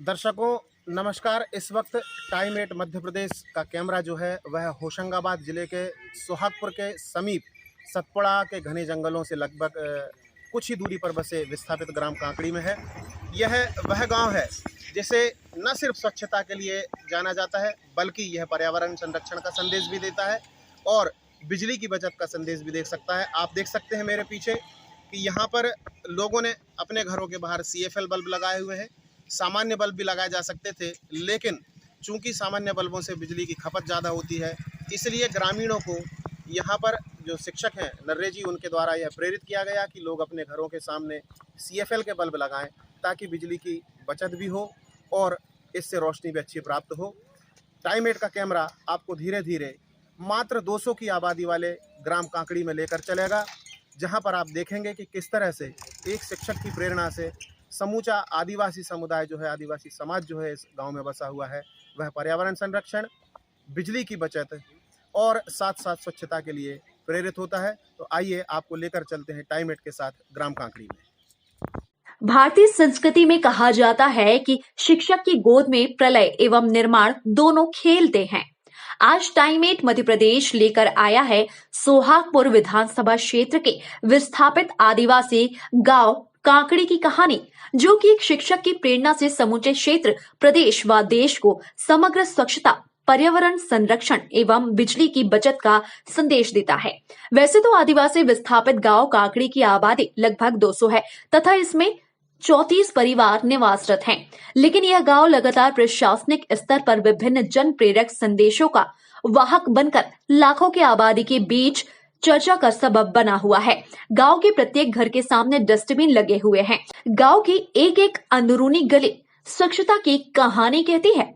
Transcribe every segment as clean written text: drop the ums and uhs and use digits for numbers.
दर्शकों नमस्कार। इस वक्त टाइम 8 मध्य प्रदेश का कैमरा जो है वह होशंगाबाद जिले के सुहागपुर के समीप सतपुड़ा के घने जंगलों से लगभग कुछ ही दूरी पर बसे विस्थापित ग्राम कांकड़ी में है। यह वह गांव है जिसे न सिर्फ स्वच्छता के लिए जाना जाता है बल्कि यह पर्यावरण संरक्षण का संदेश भी देता है और बिजली की बचत का संदेश भी दे सकता है। आप देख सकते हैं मेरे पीछे कि यहाँ पर लोगों ने अपने घरों के बाहर CFL बल्ब लगाए हुए हैं। सामान्य बल्ब भी लगाए जा सकते थे, लेकिन चूंकि सामान्य बल्बों से बिजली की खपत ज़्यादा होती है, इसलिए ग्रामीणों को यहाँ पर जो शिक्षक हैं नर्रे जी, उनके द्वारा यह प्रेरित किया गया कि लोग अपने घरों के सामने CFL के बल्ब लगाएं ताकि बिजली की बचत भी हो और इससे रोशनी भी अच्छी प्राप्त हो। टाइम 8 का कैमरा आपको धीरे धीरे मात्र 200 की आबादी वाले ग्राम कांकड़ी में लेकर चलेगा, जहाँ पर आप देखेंगे कि किस तरह से एक शिक्षक की प्रेरणा से समूचा आदिवासी समुदाय जो है, आदिवासी समाज जो है इस गांव में बसा हुआ है, वह पर्यावरण संरक्षण, बिजली की बचत और साथ साथ स्वच्छता के लिए प्रेरित होता है। तो आइए आपको लेकर चलते हैं टाइम 8 के साथ ग्राम कांकड़ी में। भारतीय संस्कृति में कहा जाता है कि शिक्षक की गोद में प्रलय एवं निर्माण दोनों खेलते हैं। आज टाइम 8 मध्य प्रदेश लेकर आया है सोहागपुर विधानसभा क्षेत्र के विस्थापित आदिवासी गांव कांकड़ी की कहानी, जो कि एक शिक्षक की प्रेरणा से समूचे क्षेत्र, प्रदेश व देश को समग्र स्वच्छता, पर्यावरण संरक्षण एवं बिजली की बचत का संदेश देता है। वैसे तो आदिवासी विस्थापित गांव कांकड़ी की आबादी लगभग 200 है तथा इसमें 34 परिवार निवासरत हैं, लेकिन यह गांव लगातार प्रशासनिक स्तर पर विभिन्न जन प्रेरक संदेशों का वाहक बनकर लाखों की आबादी के बीच चर्चा का सबब बना हुआ है। गांव के प्रत्येक घर के सामने डस्टबिन लगे हुए हैं। गांव की एक एक अंदरूनी गली स्वच्छता की कहानी कहती है।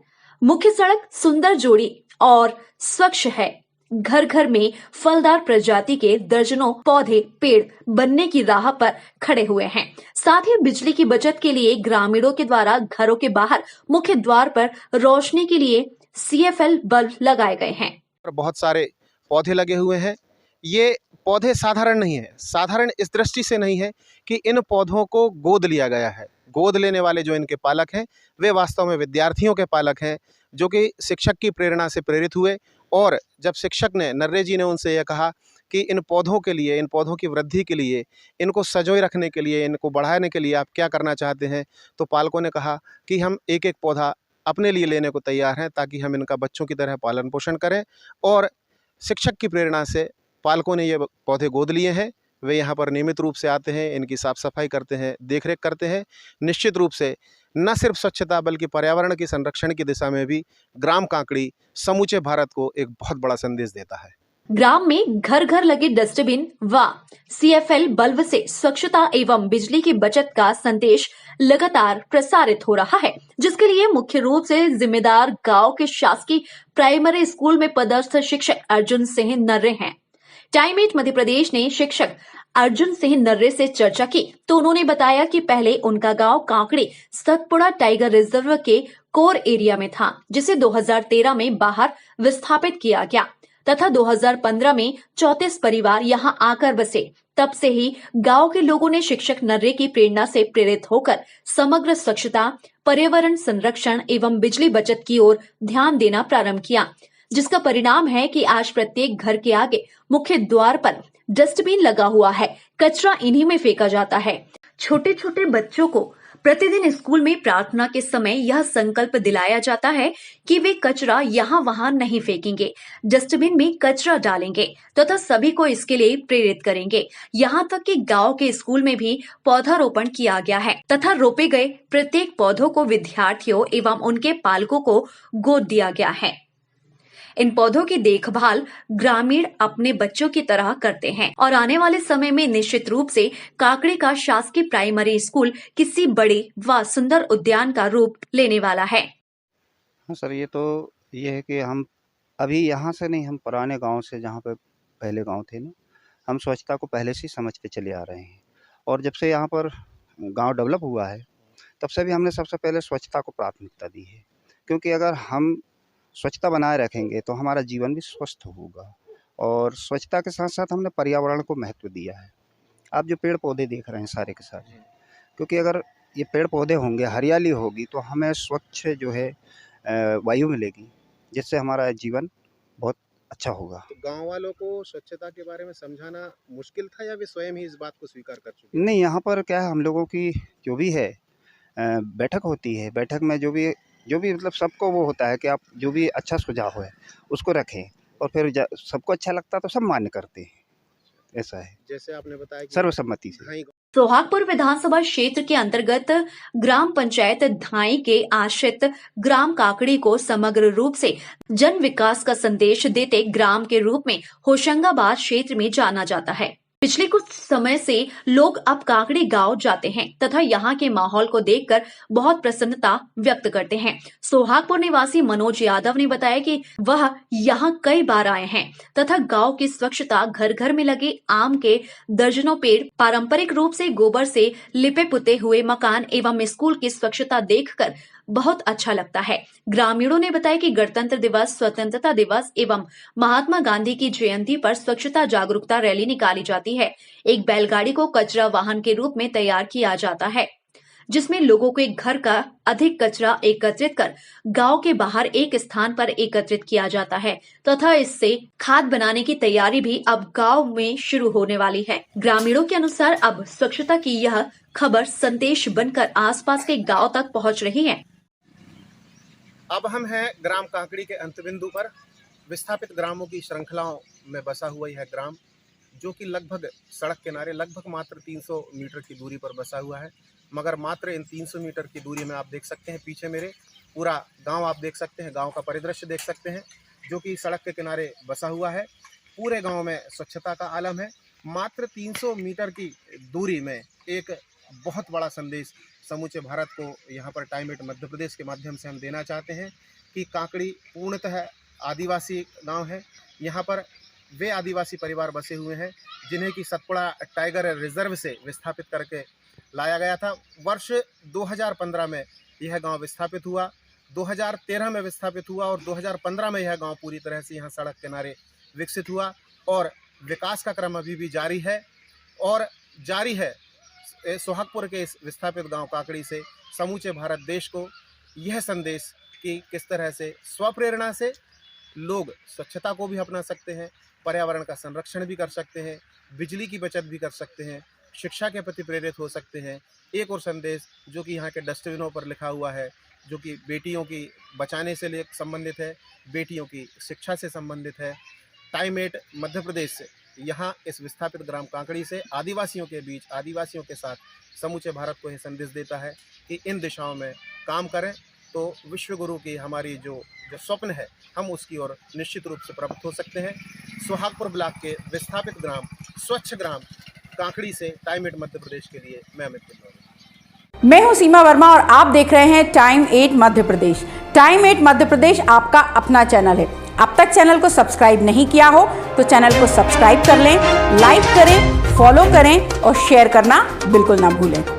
मुख्य सड़क सुंदर जोड़ी और स्वच्छ है। घर घर में फलदार प्रजाति के दर्जनों पौधे पेड़ बनने की राह पर खड़े हुए हैं। साथ ही बिजली की बचत के लिए ग्रामीणों के द्वारा घरों के बाहर मुख्य द्वार पर रोशनी के लिए CFL बल्ब लगाए गए हैं। बहुत सारे पौधे लगे हुए हैं। ये पौधे साधारण नहीं है, साधारण इस दृष्टि से नहीं है कि इन पौधों को गोद लिया गया है। गोद लेने वाले जो इनके पालक हैं वे वास्तव में विद्यार्थियों के पालक हैं, जो कि शिक्षक की प्रेरणा से प्रेरित हुए। और जब शिक्षक ने, नर्रे जी ने उनसे यह कहा कि इन पौधों के लिए, इन पौधों की वृद्धि के लिए, इनको संजोए रखने के लिए, इनको बढ़ाने के लिए आप क्या करना चाहते हैं, तो पालकों ने कहा कि हम एक एक पौधा अपने लिए लेने को तैयार हैं ताकि हम इनका बच्चों की तरह पालन पोषण करें। और शिक्षक की प्रेरणा से पालकों ने ये पौधे गोद लिए हैं। वे यहाँ पर नियमित रूप से आते हैं, इनकी साफ सफाई करते हैं, देखरेख करते हैं। निश्चित रूप से न सिर्फ स्वच्छता बल्कि पर्यावरण के संरक्षण की दिशा में भी ग्राम कांकड़ी समूचे भारत को एक बहुत बड़ा संदेश देता है। ग्राम में घर घर लगे डस्टबिन व CFL बल्ब से स्वच्छता एवं बिजली की बचत का संदेश लगातार प्रसारित हो रहा है, जिसके लिए मुख्य रूप से जिम्मेदार गांव के शासकीय प्राइमरी स्कूल में पदस्थ शिक्षक अर्जुन सिंह नर्रे हैं। टाइम 8 मध्य प्रदेश ने शिक्षक अर्जुन सिंह नर्रे से चर्चा की तो उन्होंने बताया कि पहले उनका गांव कांकड़ी सतपुड़ा टाइगर रिजर्व के कोर एरिया में था, जिसे 2013 में बाहर विस्थापित किया गया तथा 2015 में 34 परिवार यहां आकर बसे। तब से ही गांव के लोगों ने शिक्षक नर्रे की प्रेरणा से प्रेरित होकर समग्र स्वच्छता, पर्यावरण संरक्षण एवं बिजली बचत की ओर ध्यान देना प्रारंभ किया, जिसका परिणाम है कि आज प्रत्येक घर के आगे मुख्य द्वार पर डस्टबिन लगा हुआ है। कचरा इन्हीं में फेंका जाता है। छोटे छोटे बच्चों को प्रतिदिन स्कूल में प्रार्थना के समय यह संकल्प दिलाया जाता है कि वे कचरा यहाँ वहाँ नहीं फेंकेंगे, डस्टबिन में कचरा डालेंगे तथा सभी को इसके लिए प्रेरित करेंगे। यहाँ तक कि गांव के स्कूल में भी पौधारोपण किया गया है तथा रोपे गए प्रत्येक पौधों को विद्यार्थियों एवं उनके पालकों को गोद दिया गया है। इन पौधों की देखभाल ग्रामीण अपने बच्चों की तरह करते हैं और आने वाले समय में निश्चित रूप से कांकड़ी का शासकीय प्राइमरी स्कूल किसी बड़े व सुंदर उद्यान का रूप लेने वाला है। हाँ सर, ये है कि हम अभी यहाँ से नहीं, हम पुराने गांव से, जहाँ पे पहले गांव थे ना, हम स्वच्छता को पहले से ही समझते चले आ रहे हैं। और जब से यहाँ पर गांव डेवलप हुआ है तब से भी हमने सबसे पहले स्वच्छता को प्राथमिकता दी है, क्योंकि अगर हम स्वच्छता बनाए रखेंगे तो हमारा जीवन भी स्वस्थ होगा। और स्वच्छता के साथ साथ हमने पर्यावरण को महत्व दिया है। आप जो पेड़ पौधे देख रहे हैं सारे के सारे, क्योंकि अगर ये पेड़ पौधे होंगे, हरियाली होगी, तो हमें स्वच्छ जो है वायु मिलेगी, जिससे हमारा जीवन बहुत अच्छा होगा। तो गांव वालों को स्वच्छता के बारे में समझाना मुश्किल था या वे स्वयं ही इस बात को स्वीकार कर चुके? नहीं, यहाँ पर क्या है, हम लोगों की जो भी है बैठक होती है, बैठक में जो भी मतलब सबको वो होता है कि आप जो भी अच्छा सुझाव है उसको रखें, और फिर सबको अच्छा लगता है तो सब मान्य करते हैं, ऐसा है, जैसे आपने बताया कि सर्वसम्मति से। ढाई सोहागपुर विधानसभा क्षेत्र के अंतर्गत ग्राम पंचायत धाई के आश्रित ग्राम काकड़ी को समग्र रूप से जन विकास का संदेश देते ग्राम के रूप में होशंगाबाद क्षेत्र में जाना जाता है। पिछले कुछ समय से लोग अब काकड़ी गांव जाते हैं तथा यहाँ के माहौल को देखकर बहुत प्रसन्नता व्यक्त करते हैं। सोहागपुर निवासी मनोज यादव ने बताया कि वह यहाँ कई बार आए हैं तथा गांव की स्वच्छता, घर घर में लगे आम के दर्जनों पेड़, पारंपरिक रूप से गोबर से लिपे पुते हुए मकान एवं स्कूल की स्वच्छता देखकर बहुत अच्छा लगता है। ग्रामीणों ने बताया कि गणतंत्र दिवस, स्वतंत्रता दिवस एवं महात्मा गांधी की जयंती पर स्वच्छता जागरूकता रैली निकाली जाती है। एक बैलगाड़ी को कचरा वाहन के रूप में तैयार किया जाता है, जिसमें लोगों के घर का अधिक कचरा एकत्रित कर गांव के बाहर एक स्थान पर एकत्रित किया जाता है तथा इससे खाद बनाने की तैयारी भी अब गांव में शुरू होने वाली है। ग्रामीणों के अनुसार अब स्वच्छता की यह खबर संदेश बनकर आसपास के गांव तक पहुंच रही है। अब हम हैं ग्राम काकड़ी के अंतबिंदु पर। विस्थापित ग्रामों की श्रृंखलाओं में बसा हुआ यह ग्राम, जो कि लगभग सड़क किनारे लगभग मात्र 300 मीटर की दूरी पर बसा हुआ है। मगर मात्र इन 300 मीटर की दूरी में आप देख सकते हैं पीछे मेरे पूरा गांव आप देख सकते हैं, गांव का परिदृश्य देख सकते हैं, जो कि सड़क के किनारे बसा हुआ है। पूरे गांव में स्वच्छता का आलम है। मात्र 300 मीटर की दूरी में एक बहुत बड़ा संदेश समूचे भारत को यहाँ पर टाइम एट मध्य प्रदेश के माध्यम से हम देना चाहते हैं कि काकड़ी पूर्णतः आदिवासी गांव है। यहाँ पर वे आदिवासी परिवार बसे हुए हैं जिन्हें कि सतपुड़ा टाइगर रिजर्व से विस्थापित करके लाया गया था। वर्ष 2015 में यह गांव विस्थापित हुआ, 2013 में विस्थापित हुआ और 2015 में यह गांव पूरी तरह से यहाँ सड़क किनारे विकसित हुआ और विकास का क्रम अभी भी जारी है और जारी है। सोहागपुर के इस विस्थापित गांव काकड़ी से समूचे भारत देश को यह संदेश कि किस तरह से स्वप्रेरणा से लोग स्वच्छता को भी अपना सकते हैं, पर्यावरण का संरक्षण भी कर सकते हैं, बिजली की बचत भी कर सकते हैं, शिक्षा के प्रति प्रेरित हो सकते हैं। एक और संदेश जो कि यहाँ के डस्टबिनों पर लिखा हुआ है, जो कि बेटियों की बचाने से संबंधित है, बेटियों की शिक्षा से संबंधित है। टाइम एट मध्य प्रदेश से यहाँ इस विस्थापित ग्राम काकड़ी से आदिवासियों के बीच, आदिवासियों के साथ समूचे भारत को यह संदेश देता है कि इन दिशाओं में काम करें तो विश्व गुरु की हमारी जो स्वप्न है हम उसकी ओर निश्चित रूप से प्रभावित हो सकते हैं। सोहागपुर ब्लॉक के विस्थापित ग्राम, स्वच्छ ग्राम काकड़ी से टाइम एट मध्य प्रदेश के लिए मैं अमित किन्नौर। मैं हूं सीमा वर्मा और आप देख रहे हैं time eight Madhya Pradesh. Time eight Madhya Pradesh आपका अपना चैनल है। अब तक चैनल को सब्सक्राइब नहीं किया हो तो चैनल को सब्सक्राइब कर लें, लाइक करें, फॉलो करें और शेयर करना बिल्कुल ना भूलें।